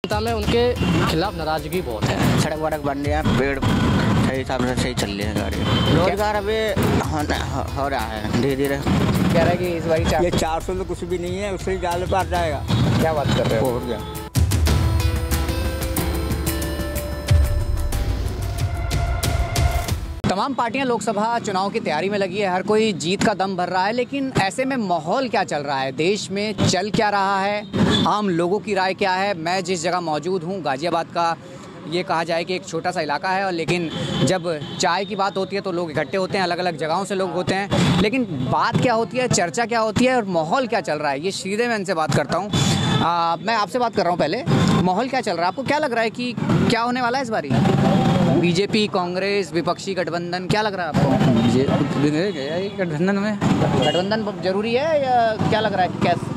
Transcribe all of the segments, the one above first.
जनता में उनके खिलाफ नाराजगी बहुत है। सड़क वड़क बन रही है, पेड़ सही हिसाब से सही चल रही है गाड़ी। रोजगार अभी हो रहा है धीरे धीरे। कह रहा है कि इस बार ये 400 तो कुछ भी नहीं है, उससे ज़्यादा पार जाएगा। क्या बात कर रहे हो? हो गया। तमाम पार्टियां लोकसभा चुनाव की तैयारी में लगी है, हर कोई जीत का दम भर रहा है, लेकिन ऐसे में माहौल क्या चल रहा है, देश में चल क्या रहा है, आम लोगों की राय क्या है। मैं जिस जगह मौजूद हूं गाजियाबाद का ये कहा जाए कि एक छोटा सा इलाका है, और लेकिन जब चाय की बात होती है तो लोग इकट्ठे होते हैं, अलग अलग जगहों से लोग होते हैं, लेकिन बात क्या होती है, चर्चा क्या होती है और माहौल क्या चल रहा है, ये सीधे मैं इनसे बात करता हूँ। मैं आपसे बात कर रहा हूँ, पहले माहौल क्या चल रहा है, आपको क्या लग रहा है कि क्या होने वाला है इस बारी? बीजेपी, कांग्रेस, विपक्षी गठबंधन, क्या लग रहा है आपको? गठबंधन में गठबंधन जरूरी है या क्या लग रहा है कि कैसे?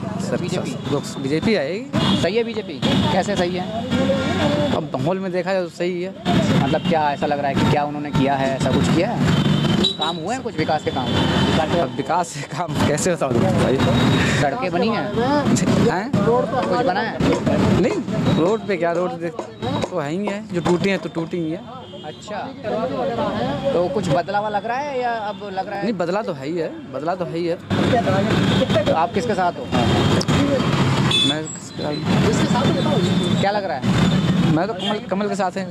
बीजेपी आएगी। सही है बीजेपी? कैसे सही है? अब माहौल में देखा जाए तो सही है। मतलब क्या ऐसा लग रहा है कि क्या उन्होंने किया है, ऐसा कुछ किया है? काम हुए हैं कुछ विकास के काम? अब विकास के काम कैसे बताओ भाई? सड़कें बनी हैं? कुछ बना है? नहीं, रोड पे क्या, रोड तो है ही है, जो टूटी है तो टूटी ही है। अच्छा, तो कुछ बदला हुआ लग रहा है या अब लग रहा है? नहीं, बदला तो है ही है, बदला तो है ही है। तो आप किसके साथ हो? मैं क्या लग रहा है? मैं तो कमल के साथ हैं।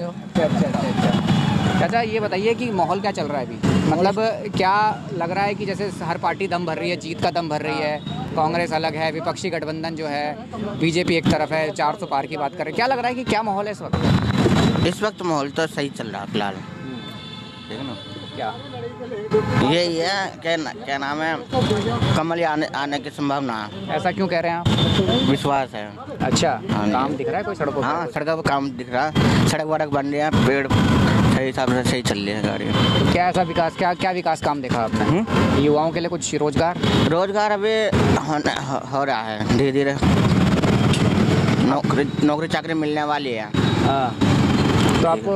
अच्छा, ये बताइए कि माहौल क्या चल रहा है अभी, मतलब क्या लग रहा है कि जैसे हर पार्टी दम भर रही है, जीत का दम भर रही है, कांग्रेस अलग है, विपक्षी गठबंधन जो है, बीजेपी एक तरफ है, 400 पार की बात कर रहे हैं, क्या लग रहा है कि क्या माहौल है इस वक्त? इस वक्त माहौल तो सही चल रहा है फिलहाल, ठीक है ना। क्या यही है, क्या नाम है, कमल आने की संभावना है। ऐसा क्यों कह रहे हैं आप? विश्वास है। अच्छा, हाँ, काम दिख रहा है कोई सड़कों पर? हाँ, सड़कों पर काम दिख रहा है, सड़क वड़क बन रही है, पेड़ सही हिसाब से सही चल रही है गाड़ी। क्या ऐसा विकास, क्या विकास काम देखा आपने? युवाओं के लिए कुछ रोजगार अभी हो रहा है धीरे धीरे, नौकरी चाकरी मिलने वाली है। हाँ, तो आपको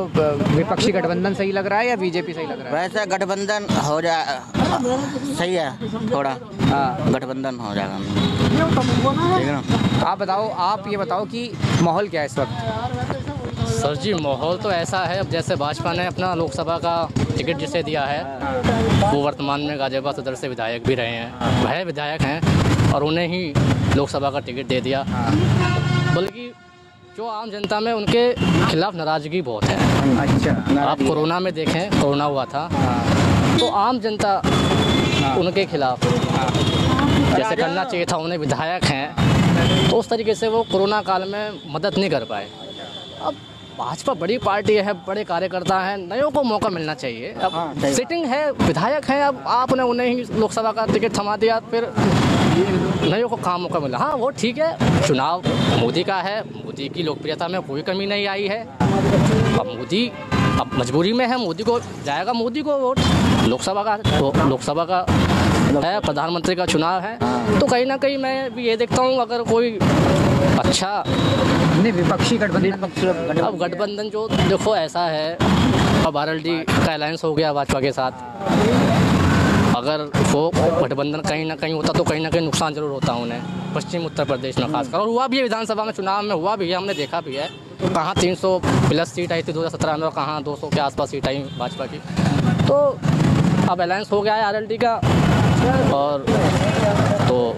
विपक्षी गठबंधन सही लग रहा है या बीजेपी सही लग रहा है? वैसे गठबंधन हो जाए सही है, थोड़ा। हाँ, गठबंधन हो जाएगा, ठीक है ना। आप ये बताओ कि माहौल क्या है इस वक्त? सर जी, माहौल तो ऐसा है, अब जैसे भाजपा ने अपना लोकसभा का टिकट जिसे दिया है, वो वर्तमान में गाजियाबाद सदर से विधायक भी रहे हैं, वह विधायक हैं, और उन्हें ही लोकसभा का टिकट दे दिया। बल्कि जो आम जनता में उनके खिलाफ नाराजगी बहुत है। अच्छा, आप कोरोना में देखें, कोरोना हुआ था तो आम जनता उनके खिलाफ जैसे करना चाहिए था, उन्हें विधायक हैं तो उस तरीके से वो कोरोना काल में मदद नहीं कर पाए। अब भाजपा बड़ी पार्टी है, बड़े कार्यकर्ता हैं, नयों को मौका मिलना चाहिए। अब सिटिंग है, विधायक हैं, अब आपने उन्हें ही लोकसभा का टिकट थमा दिया, फिर नयों को काम मौका मिला। हाँ, वो ठीक है, चुनाव मोदी का है, मोदी की लोकप्रियता में कोई कमी नहीं आई है। अब मोदी अब मजबूरी में है, मोदी को जाएगा, मोदी को वोट। लोकसभा का है, प्रधानमंत्री का चुनाव है, तो कहीं ना कहीं मैं भी ये देखता हूँ, अगर कोई अच्छा नहीं, विपक्षी गठबंधन, अब गठबंधन जो देखो ऐसा है, अब आरएलडी का अलायंस हो गया भाजपा के साथ, अगर वो गठबंधन कहीं ना कहीं होता तो कहीं ना कहीं नुकसान जरूर होता उन्हें, पश्चिम उत्तर प्रदेश में खासकर, और हुआ भी है, विधानसभा में चुनाव में हुआ भी है, हमने देखा भी है, कहाँ 300 प्लस सीट आई थी 2017 में, और कहाँ 200 के आसपास सीट आई भाजपा की। तो अब अलायंस हो गया है आरएलडी का, और तो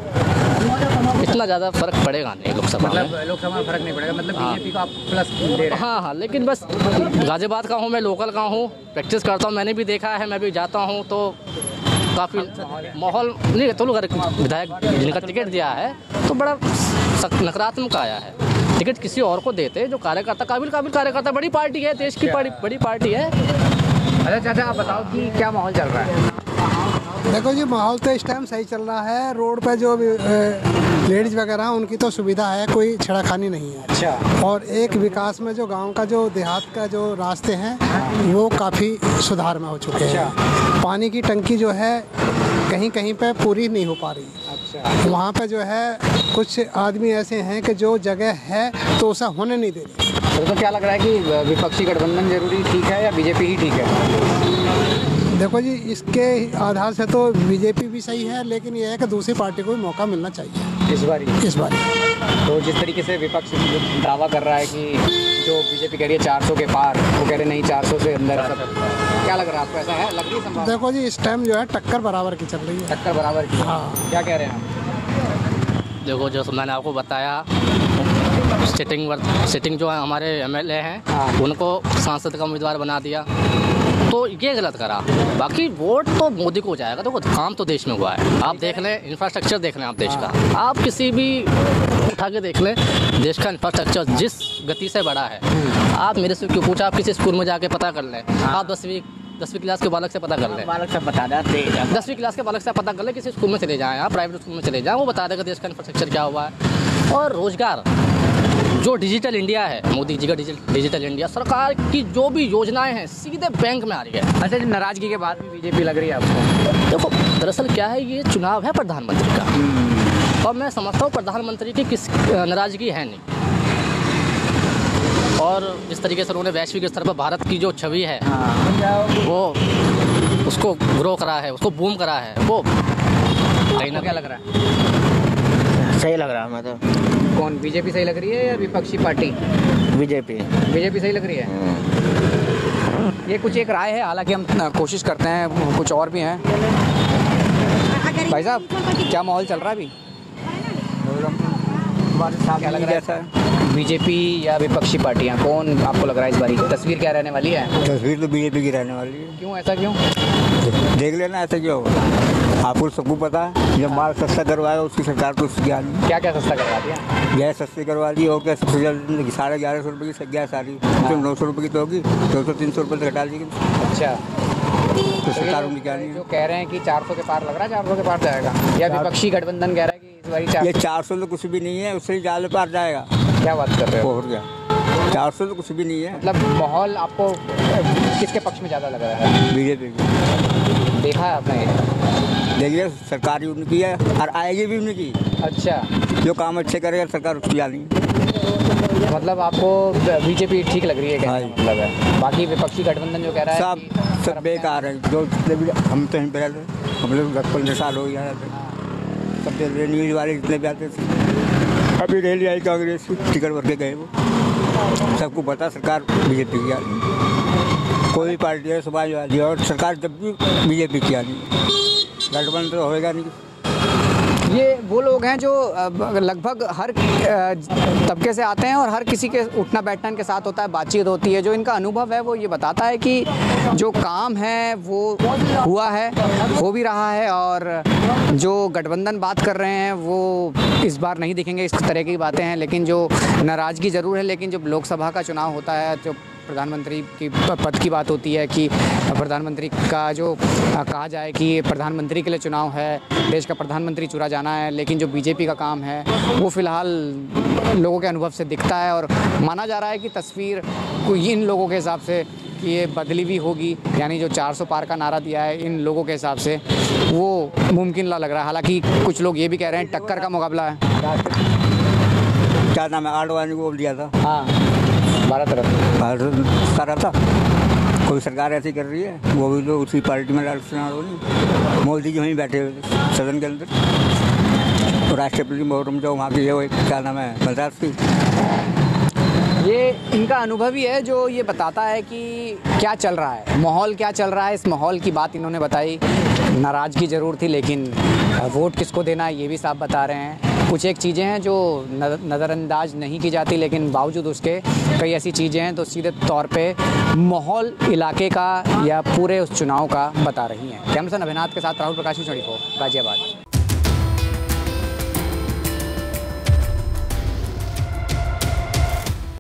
इतना ज़्यादा फर्क पड़ेगा नहीं लोकसभा में। लोकसभा में फर्क नहीं पड़ेगा, मतलब बीजेपी को आप प्लस दे रहे हैं? हाँ, लेकिन बस गाजियाबाद का हूँ मैं, लोकल का हूँ, प्रैक्टिस करता हूँ, मैंने भी देखा है, मैं भी जाता हूँ, तो काफ़ी माहौल नहीं, तो अगर विधायक जिनका टिकट दिया है तो बड़ा नकारात्मक आया है। टिकट किसी और को देते जो कार्यकर्ता, काबिल कार्यकर्ता, बड़ी पार्टी है, देश की बड़ी पार्टी है। अच्छा चाचा, आप बताओ कि क्या माहौल चल रहा है? देखो जी, माहौल तो इस टाइम सही चल रहा है। रोड पे जो लेडीज वगैरह उनकी तो सुविधा है, कोई छेड़खानी नहीं है। अच्छा, और एक विकास में जो गांव का जो देहात का जो रास्ते हैं वो काफ़ी सुधार में हो चुके हैं। पानी की टंकी जो है कहीं कहीं पे पूरी नहीं हो पा रही। अच्छा, वहाँ पे जो है कुछ आदमी ऐसे हैं कि जो जगह है तो उसे होने नहीं दे रही। तो क्या लग रहा है कि विपक्षी गठबंधन जरूरी ठीक है या बीजेपी ही ठीक है? देखो जी, इसके आधार से तो बीजेपी भी सही है, लेकिन ये है कि दूसरी पार्टी को भी मौका मिलना चाहिए इस बार इस बार। तो जिस तरीके से विपक्ष दावा कर रहा है कि जो बीजेपी कह रही है 400 के पार, वो कह रहे नहीं 400 से अंदर, सब क्या लग रहा है आपको? ऐसा है, लग रही है संभावना? देखो जी, इस टाइम जो है टक्कर बराबर की चल रही है। टक्कर बराबर की? हाँ। क्या कह रहे हैं आप? देखो, जो मैंने आपको बताया, सिटिंग जो है हमारे एमएलए हैं, हाँ। उनको सांसद का उम्मीदवार बना दिया, तो ये गलत करा। बाकी वोट तो मोदी को जाएगा। देखो, काम तो देश में हुआ है, आप देख लें, इंफ्रास्ट्रक्चर देख लें आप देश का, आप किसी भी उठा के देख लें, देश का इंफ्रास्ट्रक्चर जिस गति से बढ़ा है। आप मेरे से क्यों पूछा, आप किसी स्कूल में जाके पता कर लें, आप 10वीं क्लास के बालक से पता कर लें, बालक सब बता देते हैं। 10वीं क्लास के बालक से पता कर लें, किसी स्कूल में चले जाएँ, आप प्राइवेट स्कूल में चले जाएँ, वो बता देगा देश का इंफ्रास्ट्रक्चर क्या हुआ है। और रोजगार, जो डिजिटल इंडिया है, मोदी जी का डिजिटल इंडिया, सरकार की जो भी योजनाएं हैं सीधे बैंक में आ रही है। अच्छा, नाराजगी के बाद में बीजेपी लग रही है आपको? देखो, दरअसल क्या है, ये चुनाव है प्रधानमंत्री का, और मैं समझता हूँ प्रधानमंत्री की किस नाराजगी है नहीं। और जिस तरीके से उन्होंने वैश्विक स्तर पर भारत की जो छवि है, वो उसको ग्रो करा है, उसको बूम करा है, वो कहीं ना क्या लग रहा है? सही लग रहा है हमें तो। कौन, बीजेपी सही लग रही है या विपक्षी पार्टी? बीजेपी। बीजेपी सही लग रही है। ये कुछ एक राय है, हालांकि हम कोशिश करते हैं, कुछ और भी हैं। भाई साहब, क्या माहौल चल रहा है अभी? क्या लग रहा है, बीजेपी या विपक्षी पार्टियां, कौन आपको लग रहा है इस बारी तस्वीर क्या रहने वाली है? तस्वीर तो बीजेपी की रहने वाली है। क्यों, ऐसा क्यों? देख लेना, ऐसा क्यों होगा? आपको सबको पता है, जब माल सस्ता करवाएगा उसकी सरकार तो उसकी ज्ञान। क्या क्या सस्ता करवा दिया? गैस सस्ती करवा दी, और क्या सबसे ज़्यादा 1150 रुपये की गैस आ रही, तो 900 रुपये की तो होगी, 200-300 रुपये तक घटा देगी। अच्छा, तो सरकार उनकी क्या नहीं जो है। कह रहे हैं कि 400 के पार लग रहा है, 400 के पार जाएगा, या विपक्षी गठबंधन कह रहा है कि इस बारी 400? ये 400 तो कुछ भी नहीं है, उससे ज़्यादा पार जाएगा। क्या बात कर रहे हो? और क्या, 400 तो कुछ भी नहीं है। मतलब माहौल आपको किसके पक्ष में ज़्यादा लग रहा है? बीजेपी की देखा है आपने? देखिए, सरकार ही उनकी है और आएगी भी उनकी। अच्छा, जो काम अच्छे करेगा सरकार उसकी जानी। मतलब आपको बीजेपी ठीक लग रही है, हाँ कहने जी। का मतलब है। बाकी विपक्षी गठबंधन जो कह रहा है सब बेकार है। जो जितने भी हम तो हम लोग 10-15 साल हो गया, सब न्यूज़ वाले जितने भी आते थे, अभी रैली आई कांग्रेस की, टिकट भर के गए वो। सबको पता सरकार बीजेपी की आनी, कोई भी पार्टी है, समाजवादी, और सरकार जब भी बीजेपी की आनी, गठबंधन तो होएगा नहीं। ये वो लोग हैं जो लगभग हर तबके से आते हैं और हर किसी के उठना बैठना इनके साथ होता है, बातचीत होती है। जो इनका अनुभव है वो ये बताता है कि जो काम है वो हुआ है, हो भी रहा है, और जो गठबंधन बात कर रहे हैं वो इस बार नहीं दिखेंगे, इस तरह की बातें हैं। लेकिन जो नाराज़गी ज़रूर है, लेकिन जब लोकसभा का चुनाव होता है, जो प्रधानमंत्री की पद की बात होती है कि प्रधानमंत्री का जो कहा जाए कि प्रधानमंत्री के लिए चुनाव है, देश का प्रधानमंत्री चुना जाना है, लेकिन जो बीजेपी का काम है वो फ़िलहाल लोगों के अनुभव से दिखता है। और माना जा रहा है कि तस्वीर कोई इन लोगों के हिसाब से कि ये बदली भी होगी, यानी जो 400 पार का नारा दिया है इन लोगों के हिसाब से वो मुमकिन लग रहा है। हालांकि कुछ लोग ये भी कह रहे हैं टक्कर का मुकाबला है। क्या नाम है, आडवाणी को बोल दिया था। हाँ, भारत सारा था, कोई सरकार ऐसी कर रही है, वो भी लोग उसी पार्टी में नहीं। मोदी जी वहीं बैठे हुए सदन के अंदर, तो राष्ट्रपति मुहर्रम जो वहाँ की है, वो क्या नाम है, मद्रास की। ये इनका अनुभव ही है जो ये बताता है कि क्या चल रहा है, माहौल क्या चल रहा है। इस माहौल की बात इन्होंने बताई। नाराज़गी ज़रूर थी, लेकिन वोट किसको देना है ये भी साफ बता रहे हैं। कुछ एक चीज़ें हैं जो नज़रअंदाज नहीं की जाती, लेकिन बावजूद उसके कई ऐसी चीज़ें हैं तो सीधे तौर पे माहौल इलाके का या पूरे उस चुनाव का बता रही हैं। कैमरा अभिनाथ के साथ राहुल प्रकाश, गाजियाबाद।